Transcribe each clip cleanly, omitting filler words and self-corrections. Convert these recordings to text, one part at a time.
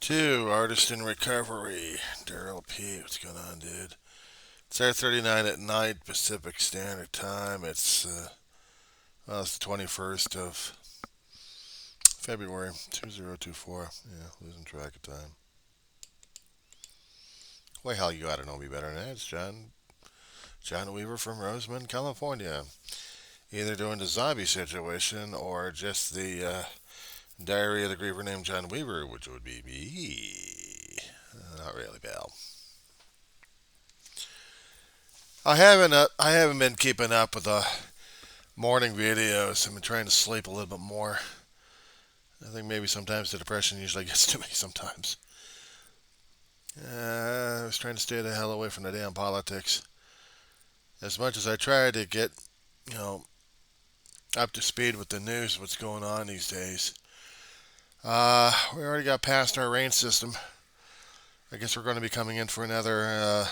2, Artist in Recovery. Darryl P. What's going on, dude? It's 8:39 at night, Pacific Standard Time. It's the 21st of February, 2024. Yeah, losing track of time. Why, hell, you ought to know me better than that. It's John Weaver from Roseman, California. Either doing the zombie situation or just the diary of the griever named John Weaver, which would be me. Not really, pal. I haven't been keeping up with the morning videos. I've been trying to sleep a little bit more. I think maybe sometimes the depression usually gets to me sometimes. I was trying to stay the hell away from the damn politics. As much as I try to get, you know, up to speed with the news, what's going on these days. We already got past our rain system. I guess we're going to be coming in for another a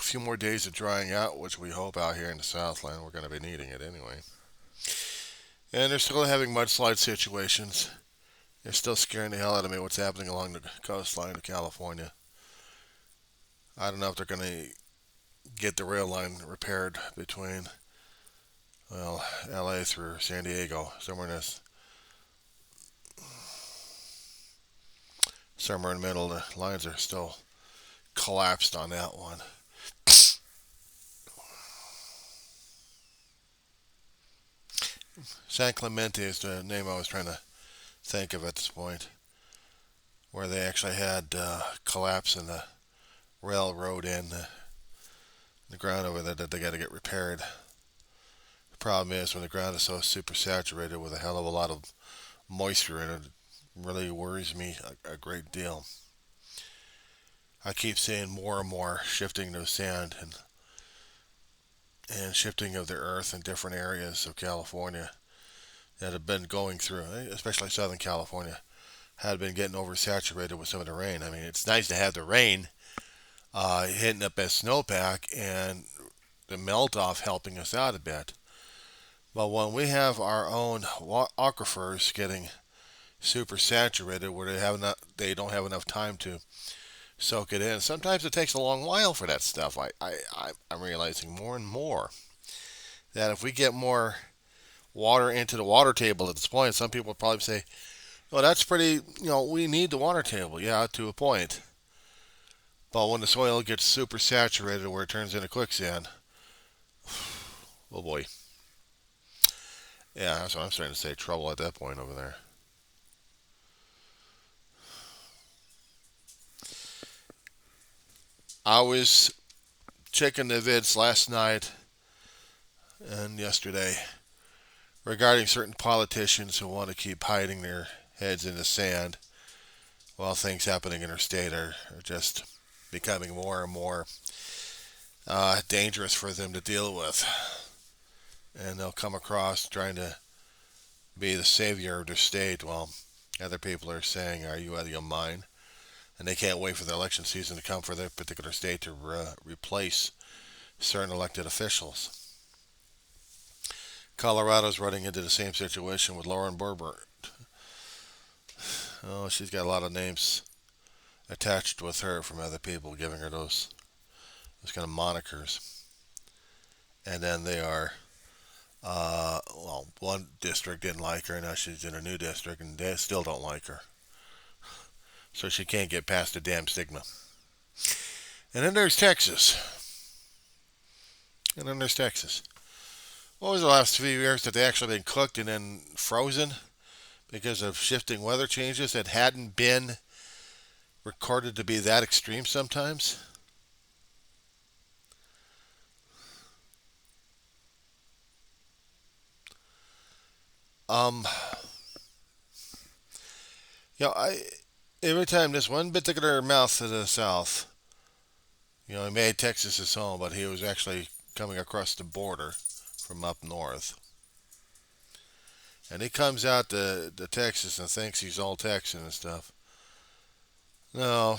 few more days of drying out, which we hope out here in the Southland. We're going to be needing it anyway. And they're still having mudslide situations. They're still scaring the hell out of me what's happening along the coastline of California. I don't know if they're going to get the rail line repaired between, well, LA through San Diego. Somewhere in the middle, the lines are still collapsed on that one. San Clemente is the name I was trying to think of at this point, where they actually had collapse in the railroad in the ground over there that they got to get repaired. The problem is when the ground is so super saturated with a hell of a lot of moisture in it, it really worries me a great deal. I keep seeing more and more shifting of sand and shifting of the earth in different areas of California that have been going through, especially Southern California, had been getting oversaturated with some of the rain. I mean, it's nice to have the rain hitting up as snowpack and the melt off helping us out a bit. But when we have our own aquifers getting super saturated where they don't have enough time to soak it in, sometimes it takes a long while for that stuff. I'm realizing more and more that if we get more water into the water table at this point, some people will probably say, well, that's pretty, we need the water table. Yeah, to a point. But when the soil gets super saturated where it turns into quicksand, oh boy. Yeah, that's what I'm starting to say. Trouble at that point over there. I was checking the vids last night and yesterday regarding certain politicians who want to keep hiding their heads in the sand while things happening in our state are just becoming more and more dangerous for them to deal with. And they'll come across trying to be the savior of their state while other people are saying, are you out of your mind? And they can't wait for the election season to come for their particular state to replace certain elected officials. Colorado's running into the same situation with Lauren Boebert. Oh, she's got a lot of names attached with her from other people, giving her those kind of monikers. And then they are, one district didn't like her, now she's in a new district, and they still don't like her. So she can't get past the damn stigma. And then there's Texas. What was the last few years that they actually been cooked and then frozen because of shifting weather changes that hadn't been recorded to be that extreme sometimes? Um, every time this one particular mouth to the south, he made Texas his home, but he was actually coming across the border from up north. And he comes out to Texas and thinks he's all Texan and stuff. No,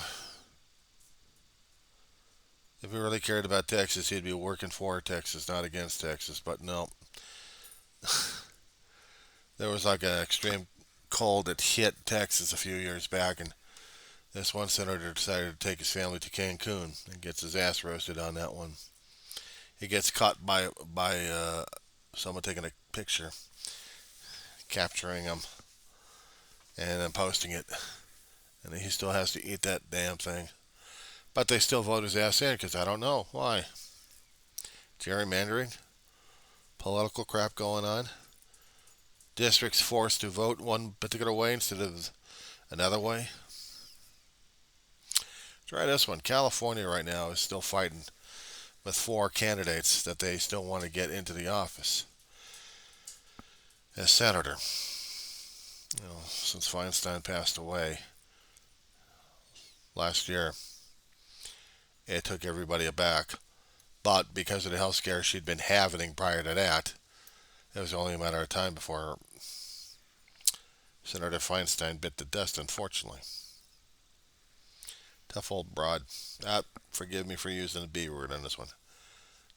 if he really cared about Texas, he'd be working for Texas, not against Texas. But no, there was like an extreme cold that hit Texas a few years back, and This one senator decided to take his family to Cancun and gets his ass roasted on that one. He gets caught by someone taking a picture, capturing him, and then posting it. And he still has to eat that damn thing. But they still vote his ass in because I don't know why. Gerrymandering, political crap going on. Districts forced to vote one particular way instead of another way. Try this one. California right now is still fighting with 4 candidates that they still want to get into the office as senator. Since Feinstein passed away last year, it took everybody aback. But because of the health scare she'd been having prior to that, it was only a matter of time before Senator Feinstein bit the dust, unfortunately. Tough old broad. Forgive me for using the B word on this one.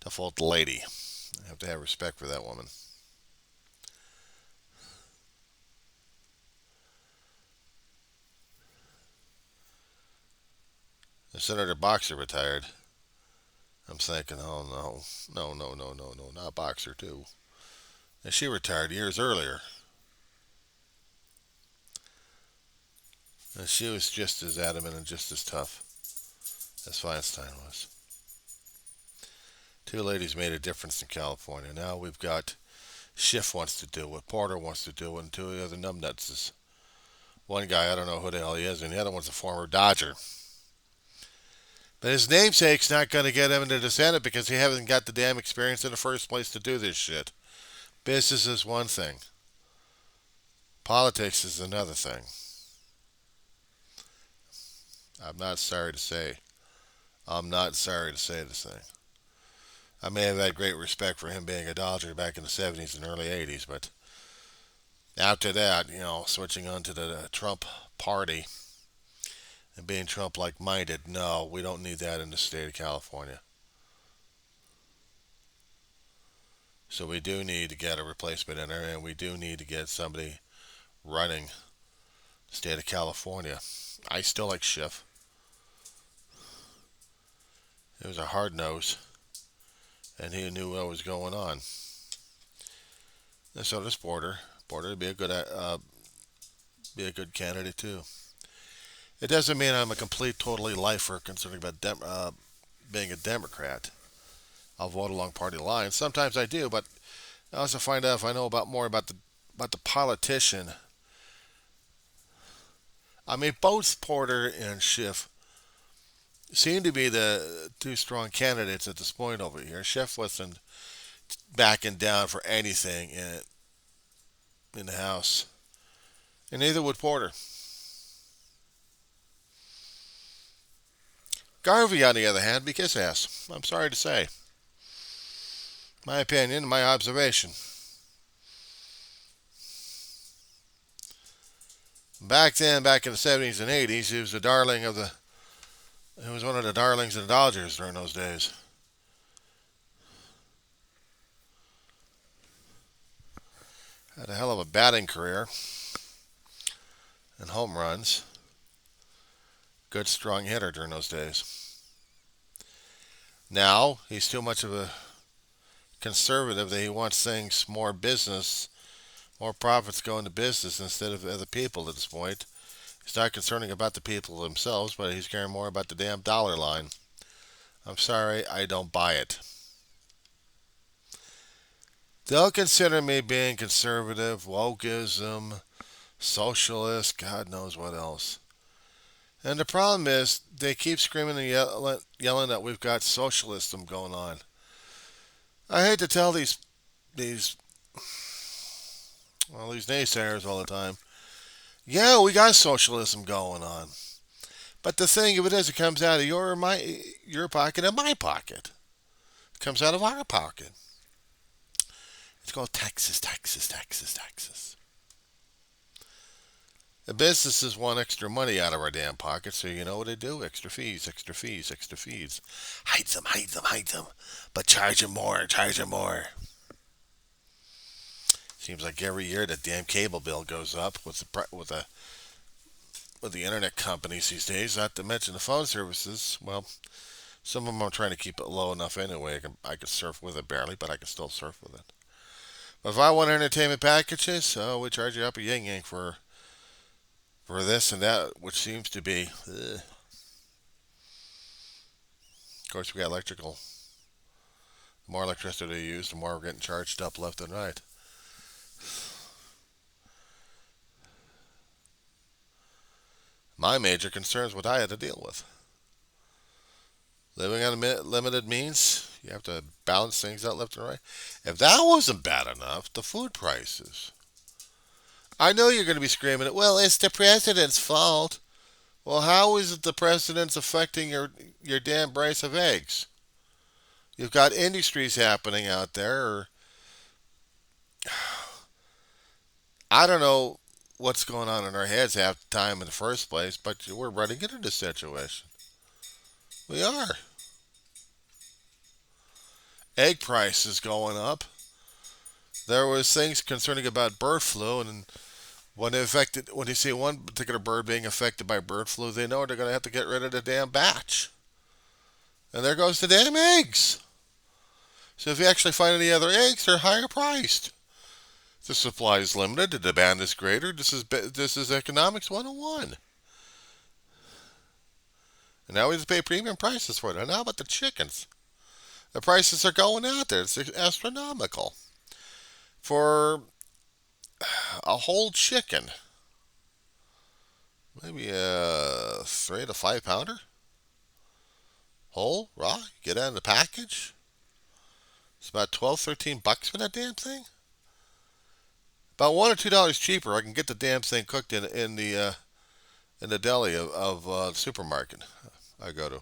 Tough old lady. I have to have respect for that woman. The Senator Boxer retired. I'm thinking, oh no, not Boxer too. And she retired years earlier. And she was just as adamant and just as tough as Feinstein was. 2 ladies made a difference in California. Now we've got Schiff wants to do it, Porter wants to do it, and 2 other numbnutses. One guy, I don't know who the hell he is, and the other one's a former Dodger. But his namesake's not going to get him into the Senate because he hasn't got the damn experience in the first place to do this shit. Business is one thing. Politics is another thing. I'm not sorry to say this thing. I may have had great respect for him being a Dodger back in the 70s and early 80s, but after that, switching on to the Trump party and being Trump-like minded, no, we don't need that in the state of California. So we do need to get a replacement in there, and we do need to get somebody running the state of California. I still like Schiff. He was a hard nose, and he knew what was going on. And so does Porter. Porter would be a good candidate too. It doesn't mean I'm a complete, totally lifer concerning about being a Democrat. I'll vote along party lines. Sometimes I do, but I also find out if I know more about the politician. I mean, both Porter and Schiff seem to be the 2 strong candidates at this point over here. Schiff wasn't backing down for anything in the House, and neither would Porter. Garvey, on the other hand, be kiss ass. I'm sorry to say. My opinion, my observation. Back then, back in the 70s and 80s, he was he was one of the darlings of the Dodgers during those days. Had a hell of a batting career and home runs. Good, strong hitter during those days. Now, he's too much of a conservative that he wants things more business, more profits going to business instead of other people at this point. He's not concerning about the people themselves, but he's caring more about the damn dollar line. I'm sorry, I don't buy it. They'll consider me being conservative, wokeism, socialist, God knows what else. And the problem is, they keep screaming and yelling that we've got socialism going on. I hate to tell these naysayers all the time, yeah, we got socialism going on. But the thing of it is, it comes out of your pocket and my pocket. It comes out of our pocket. It's called taxes. The businesses want extra money out of our damn pockets, so you know what they do? Extra fees. Hide them. But charge them more. Seems like every year the damn cable bill goes up with with the internet companies these days, not to mention the phone services. Well, some of them I'm trying to keep it low enough anyway. I can surf with it barely, but I can still surf with it. But if I want entertainment packages, we charge you up a yin yang for this and that, which seems to be. Of course, we got electrical. The more electricity you use, the more we're getting charged up left and right. My major concern is what I had to deal with. Living on limited means, you have to balance things out left and right. If that wasn't bad enough, the food prices. I know you're going to be screaming, well, it's the president's fault. Well, how is it the president's affecting your damn brace of eggs? You've got industries happening out there. I don't know what's going on in our heads half the time in the first place, but we're running into this situation. We are. Egg prices going up. There was things concerning about bird flu, and when you see one particular bird being affected by bird flu, they know they're going to have to get rid of the damn batch. And there goes the damn eggs. So if you actually find any other eggs, they're higher priced. The supply is limited, the demand is greater. This is economics 101. And now we just pay premium prices for it. And how about the chickens? The prices are going out there. It's astronomical. For a whole chicken, maybe a 3 to 5 pounder, whole, raw, get out in the package. It's about $12, $13 for that damn thing. About $1 or $2 cheaper, I can get the damn thing cooked in the deli of the supermarket I go to.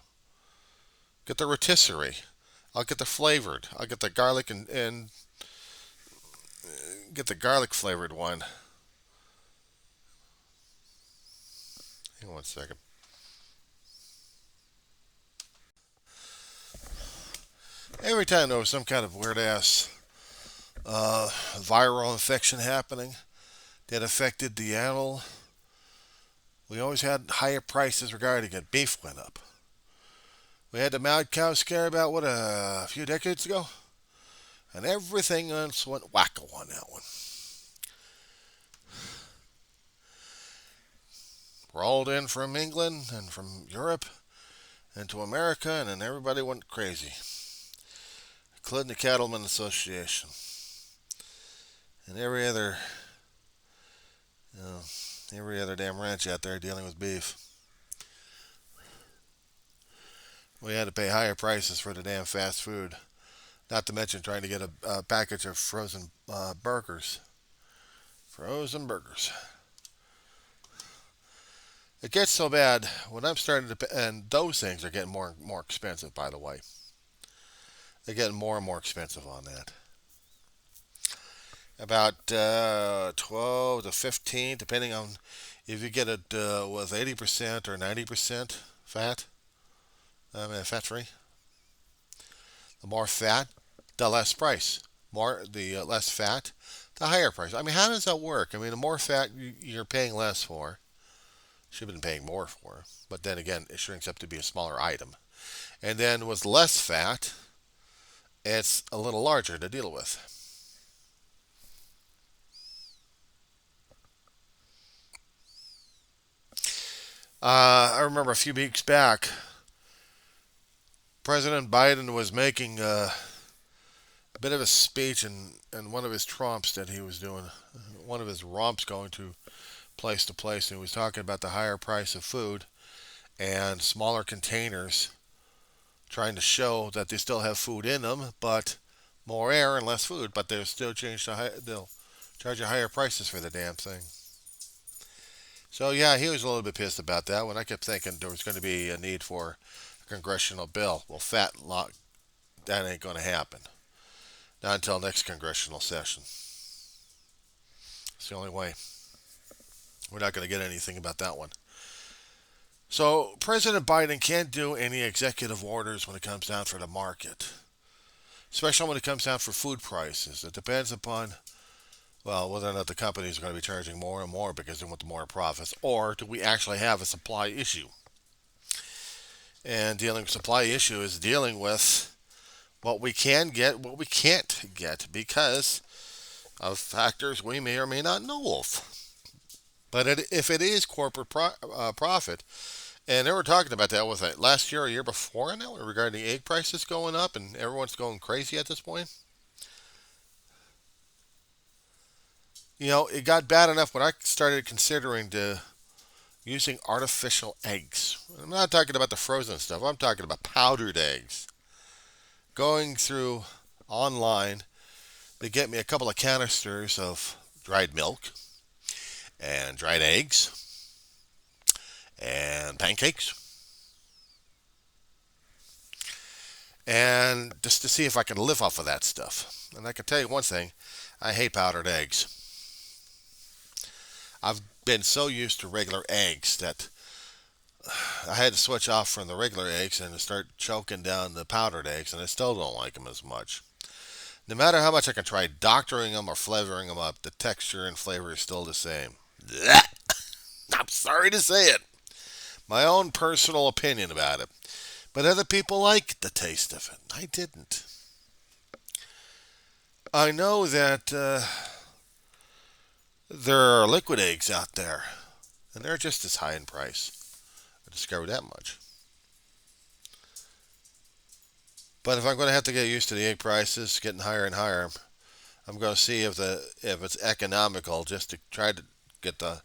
Get the rotisserie. I'll get the flavored. I'll get the garlic and get the garlic flavored one. Hang on 1 second. Every time there was some kind of weird ass viral infection happening that affected the animal, we always had higher prices regarding it. Beef went up. We had the mad cow scare about, a few decades ago? And everything else went wacko on that one. Rolled in from England and from Europe into America, and then everybody went crazy, including the Cattlemen Association and every other damn ranch out there dealing with beef. We had to pay higher prices for the damn fast food. Not to mention trying to get a package of frozen burgers. Frozen burgers. It gets so bad when I'm starting to, and those things are getting more and more expensive, by the way. They're getting more and more expensive on that. About 12 to 15, depending on if you get it with 80% or 90% fat. Fat free. The more fat, the less price. The less fat, the higher price. I mean, how does that work? I mean, the more fat you're paying less for, should have been paying more for. But then again, it shrinks up to be a smaller item. And then with less fat, it's a little larger to deal with. I remember a few weeks back, President Biden was making a bit of a speech in one of his tromps that he was doing, one of his romps going to place, and he was talking about the higher price of food and smaller containers, trying to show that they still have food in them, but more air and less food, but they'll still they'll charge you higher prices for the damn thing. So yeah, he was a little bit pissed about that one. I kept thinking there was going to be a need for a congressional bill. Well, that ain't going to happen. Not until next congressional session. It's the only way. We're not going to get anything about that one. So President Biden can't do any executive orders when it comes down for the market, especially when it comes down for food prices. It depends upon Well, whether or not the companies are going to be charging more and more because they want the more profits, or do we actually have a supply issue? And dealing with supply issue is dealing with what we can get, what we can't get, because of factors we may or may not know of. But if it is corporate profit, and they were talking about that, was it last year or year before now, regarding the egg prices going up and everyone's going crazy at this point? It got bad enough when I started considering using artificial eggs. I'm not talking about the frozen stuff. I'm talking about powdered eggs. Going through online, they get me a couple of canisters of dried milk and dried eggs and pancakes, and just to see if I can live off of that stuff. And I can tell you one thing, I hate powdered eggs. I've been so used to regular eggs that I had to switch off from the regular eggs and to start choking down the powdered eggs, and I still don't like them as much. No matter how much I can try doctoring them or flavoring them up, the texture and flavor is still the same. Blech. I'm sorry to say it. My own personal opinion about it. But other people like the taste of it. I didn't. I know that there are liquid eggs out there, and they're just as high in price. I discovered that much. But if I'm going to have to get used to the egg prices getting higher and higher, I'm going to see if it's economical just to try to get the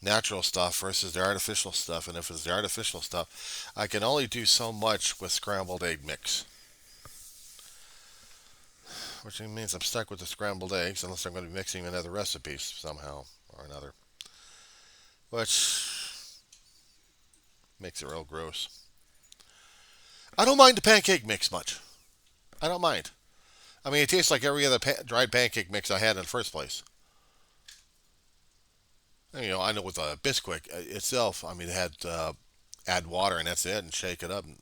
natural stuff versus the artificial stuff. And if it's the artificial stuff, I can only do so much with scrambled egg mix, which means I'm stuck with the scrambled eggs unless I'm going to be mixing in other recipes somehow or another, which makes it real gross. I don't mind the pancake mix much. I don't mind. I mean, it tastes like every other dried pancake mix I had in the first place. And, I know with a Bisquick itself, I mean, it had add water and that's it, and shake it up. And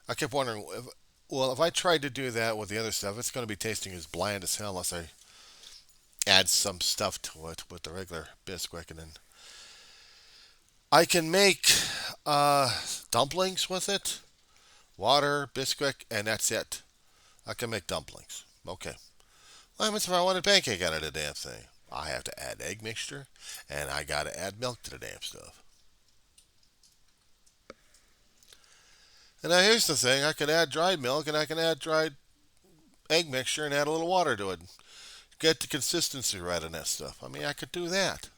I kept wondering, if I tried to do that with the other stuff, it's going to be tasting as bland as hell unless I add some stuff to it with the regular Bisquick, and then I can make dumplings with it, water, Bisquick, and that's it. I can make dumplings. Okay. What happens if I want a pancake out of the damn thing? I have to add egg mixture, and I got to add milk to the damn stuff. And now here's the thing: I can add dried milk, and I can add dried egg mixture, and add a little water to it. Get the consistency right on that stuff. I mean, I could do that.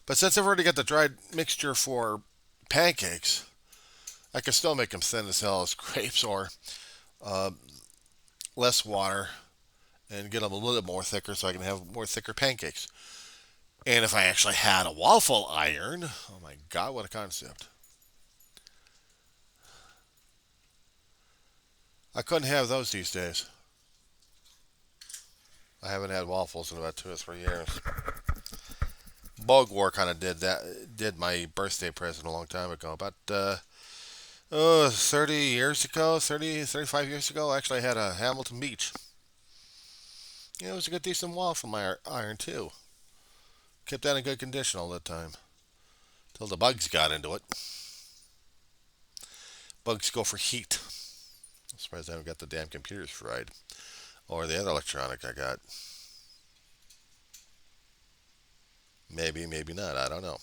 But since I've already got the dried mixture for pancakes, I can still make them thin as hell as grapes, or uh, less water, and get them a little bit more thicker so I can have more thicker pancakes. And if I actually had a waffle iron, oh my god, what a concept. I couldn't have those these days. I haven't had waffles in about 2 or 3 years. Bug War kind of did my birthday present a long time ago. About 30 years ago, 35 years ago, actually I had a Hamilton Beach. Yeah, it was a good, decent waffle iron, too. Kept that in good condition all the time. Till the bugs got into it. Bugs go for heat. I'm surprised I haven't got the damn computers fried. Or the other electronic I got. Maybe, maybe not. I don't know.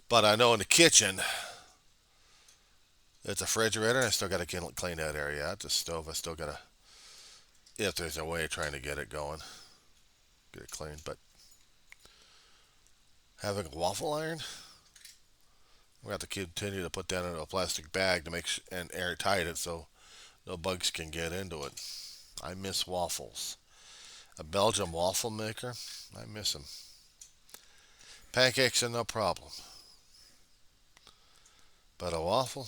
But I know in the kitchen, it's a refrigerator. I still got to clean that area out. The stove, I still got to, if there's a way of trying to get it going, get it cleaned. But having a waffle iron, we have to continue to put that in a plastic bag to make and airtight it so no bugs can get into it. I miss waffles. A Belgian waffle maker, I miss them. Pancakes are no problem, but a waffle.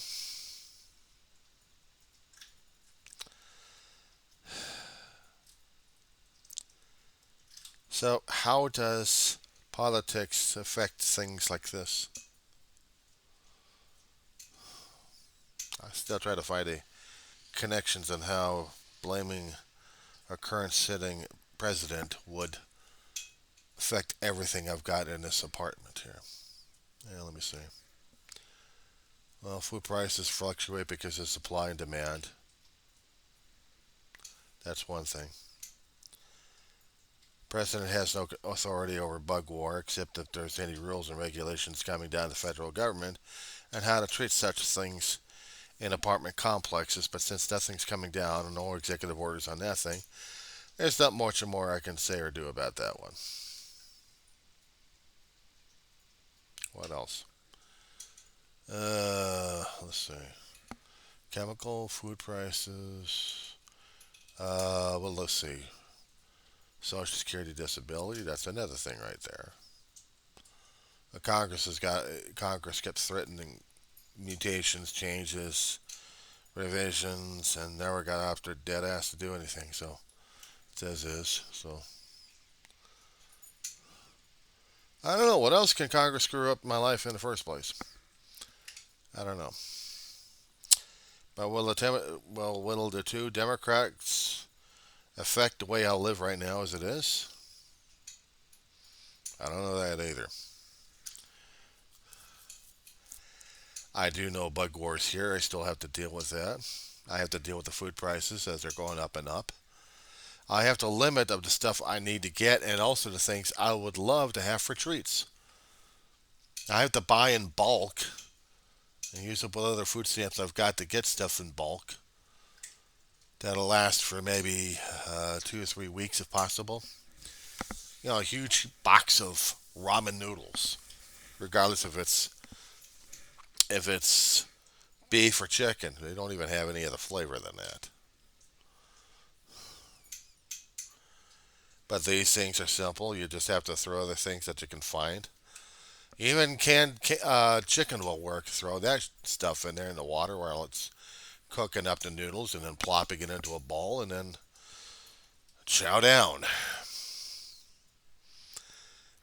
So, how does politics affect things like this? I still try to find a connections on how blaming our current sitting president would affect everything I've got in this apartment here. Yeah, let me see. Well, food prices fluctuate because of supply and demand. That's one thing. President has no authority over bug war except if there's any rules and regulations coming down to the federal government and how to treat such things in apartment complexes. But since nothing's coming down and no executive orders on that thing, there's not much more I can say or do about that one. What else? Let's see. Chemical, food prices. Well, let's see. Social Security disability. That's another thing right there. Congress kept threatening mutations, changes, revisions, and never got after dead ass to do anything. So it's as is. So I don't know what else can Congress screw up my life in the first place. I don't know. But will the two Democrats affect the way I live right now as it is? I don't know that either. I do know bug wars here. I still have to deal with that. I have to deal with the food prices as they're going up and up. I have to limit of the stuff I need to get and also the things I would love to have for treats. I have to buy in bulk and use up what other food stamps I've got to get stuff in bulk. That'll last for maybe 2 or 3 weeks if possible. You know, a huge box of ramen noodles, regardless if it's beef or chicken. They don't even have any other flavor than that. But these things are simple. You just have to throw the things that you can find. Even canned chicken will work. Throw that stuff in there in the water while it's cooking up the noodles and then plopping it into a bowl and then chow down.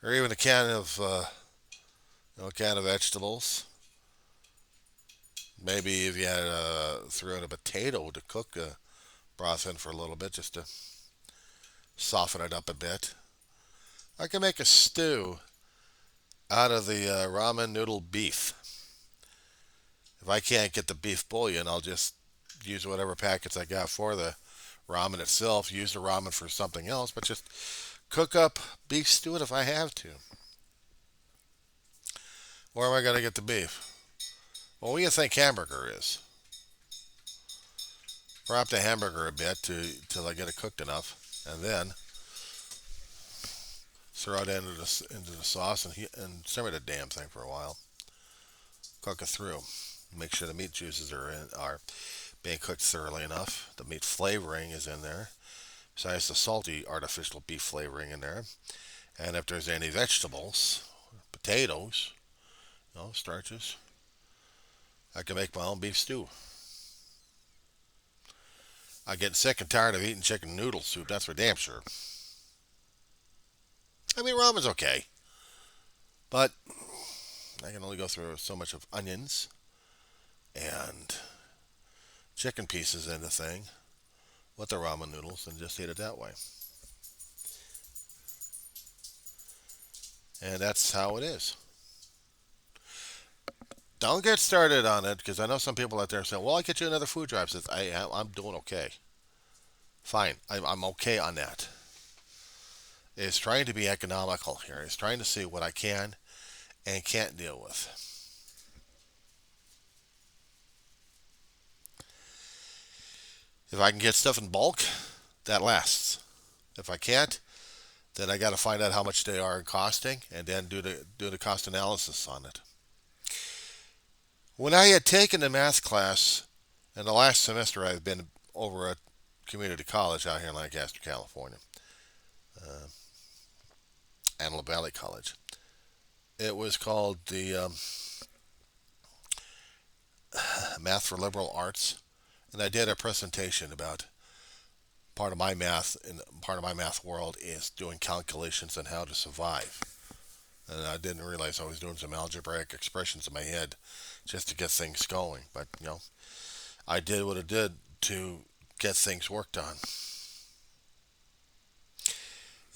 Or even a can of vegetables. Maybe if you had threw in a potato to cook the broth in for a little bit just to soften it up a bit. I can make a stew out of the ramen noodle beef. If I can't get the beef bouillon, I'll just use whatever packets I got for the ramen itself, use the ramen for something else, but just cook up beef stew if I have to. Where am I going to get the beef? Well, what do you think hamburger is? Wrap the hamburger a bit till I get it cooked enough, and then throw it into the sauce and simmer the damn thing for a while. Cook it through. Make sure the meat juices are being cooked thoroughly enough. The meat flavoring is in there. Besides the salty artificial beef flavoring in there. And if there's any vegetables, potatoes, starches, I can make my own beef stew. I get sick and tired of eating chicken noodle soup, that's for damn sure. I mean, ramen's okay, but I can only go through so much of onions and chicken pieces in the thing with the ramen noodles and just eat it that way. And that's how it is. Don't get started on it because I know some people out there saying, well, I'll get you another food drive. Says, I'm doing okay. Fine. I'm okay on that. It's trying to be economical here. It's trying to see what I can and can't deal with. If I can get stuff in bulk, that lasts. If I can't, then I got to find out how much they are costing and then do the cost analysis on it. When I had taken the math class in the last semester, I've been over at community college out here in Lancaster, California, Antelope Valley College. It was called the Math for Liberal Arts, and I did a presentation about part of my math. And part of my math world is doing calculations on how to survive. And I didn't realize I was doing some algebraic expressions in my head just to get things going. But I did what I did to get things worked on.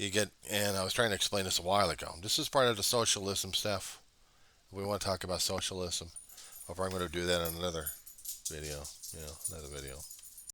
you get, and I was trying to explain this a while ago. This is part of the socialism stuff. We want to talk about socialism. However, I'm going to do that in another video. Another video.